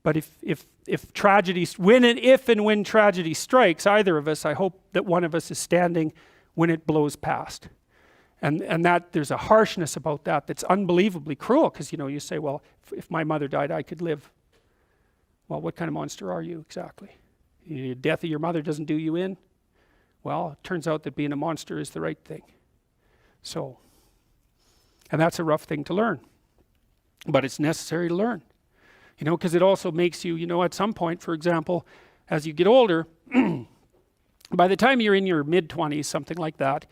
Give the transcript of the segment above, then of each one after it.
But if tragedy, if and when tragedy strikes either of us, I hope that one of us is standing when it blows past. And that there's a harshness about that that's unbelievably cruel, because you say, well, if my mother died, I could live. Well, what kind of monster are you exactly? The death of your mother doesn't do you in? Well, it turns out that being a monster is the right thing. So, and that's a rough thing to learn. But it's necessary to learn. Because it also makes you, at some point, for example, as you get older, by the time you're in your mid-20s, something like that,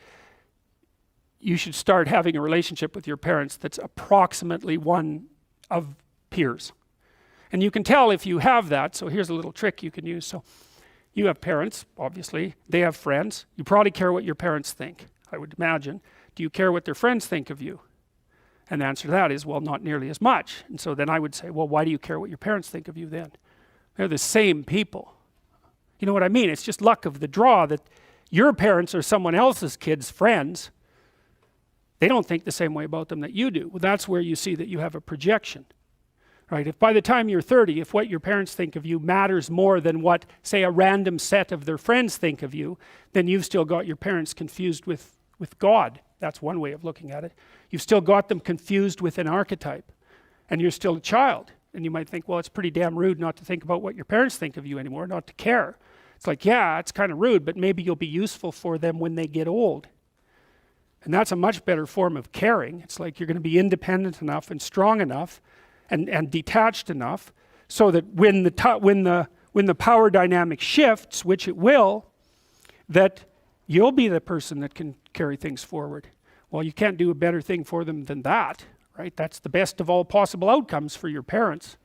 you should start having a relationship with your parents that's approximately one of peers. And you can tell if you have that, so here's a little trick you can use. So you have parents, obviously, they have friends. You probably care what your parents think, I would imagine. Do you care what their friends think of you? And the answer to that is, well, not nearly as much. And so then I would say, well, why do you care what your parents think of you then? They're the same people. You know what I mean? It's just luck of the draw that your parents are someone else's kids' friends. They don't think the same way about them that you do. Well, that's where you see that you have a projection. Right? If by the time you're 30, if what your parents think of you matters more than what, say, a random set of their friends think of you, then you've still got your parents confused with God. That's one way of looking at it. You've still got them confused with an archetype, and you're still a child. And you might think, well, it's pretty damn rude not to think about what your parents think of you anymore, not to care. It's like, yeah, it's kind of rude, but maybe you'll be useful for them when they get old. And that's a much better form of caring. It's like you're going to be independent enough and strong enough and detached enough so that when the power dynamic shifts, which it will, that you'll be the person that can carry things forward. Well, you can't do a better thing for them than that, right? That's the best of all possible outcomes for your parents.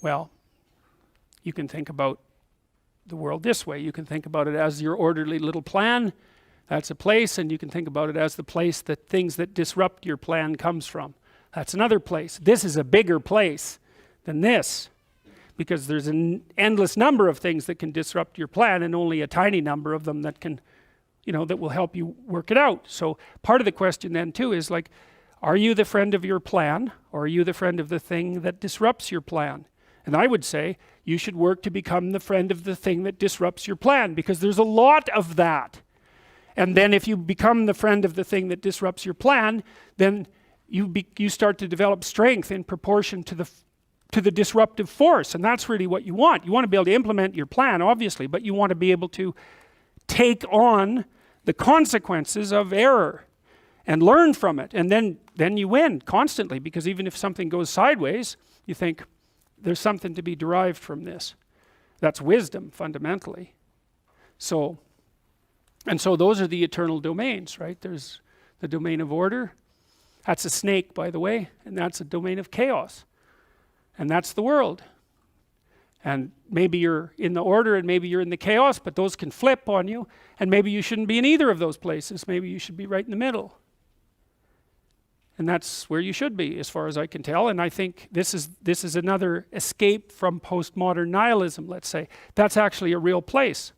Well, you can think about the world this way. You can think about it as your orderly little plan. That's a place, and you can think about it as the place that things that disrupt your plan comes from. That's another place. This is a bigger place than this, because there's an endless number of things that can disrupt your plan, and only a tiny number of them that can, that will help you work it out. So part of the question then too is like, are you the friend of your plan, or are you the friend of the thing that disrupts your plan? And I would say you should work to become the friend of the thing that disrupts your plan, because there's a lot of that. And then if you become the friend of the thing that disrupts your plan, then you start to develop strength in proportion to the disruptive force. And that's really what you want. You want to be able to implement your plan, obviously, but you want to be able to take on the consequences of error and learn from it. And then you win constantly, because even if something goes sideways, you think, there's something to be derived from this. That's wisdom, fundamentally. So those are the eternal domains, right? There's the domain of order. That's a snake, by the way, and that's a domain of chaos. And that's the world. And maybe you're in the order and maybe you're in the chaos, but those can flip on you, and maybe you shouldn't be in either of those places. Maybe you should be right in the middle. And that's where you should be, as far as I can tell. And I think this is another escape from postmodern nihilism, let's say. That's actually a real place.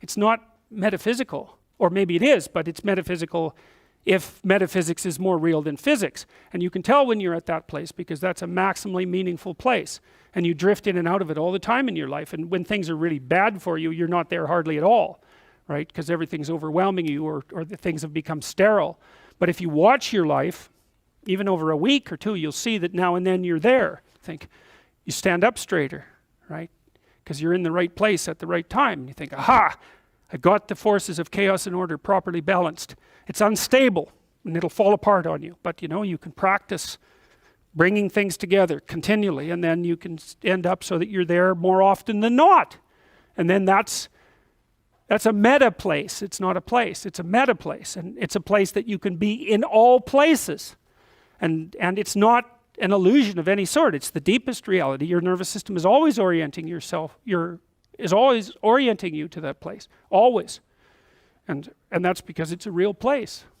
It's not metaphysical, or maybe it is, but it's metaphysical if metaphysics is more real than physics. And you can tell when you're at that place, because that's a maximally meaningful place. And you drift in and out of it all the time in your life. And when things are really bad for you, you're not there hardly at all, right? Because everything's overwhelming you, or the things have become sterile. But if you watch your life, even over a week or two, you'll see that now and then you're there. Think, you stand up straighter, right? Because you're in the right place at the right time. And you think, aha, I got the forces of chaos and order properly balanced. It's unstable, and it'll fall apart on you. But you can practice bringing things together continually, and then you can end up so that you're there more often than not. And then that's a meta place. It's not a place, it's a meta place. And it's a place that you can be in all places. And it's not an illusion of any sort. It's the deepest reality. Your nervous system is always orienting is always orienting you to that place. Always. And that's because it's a real place.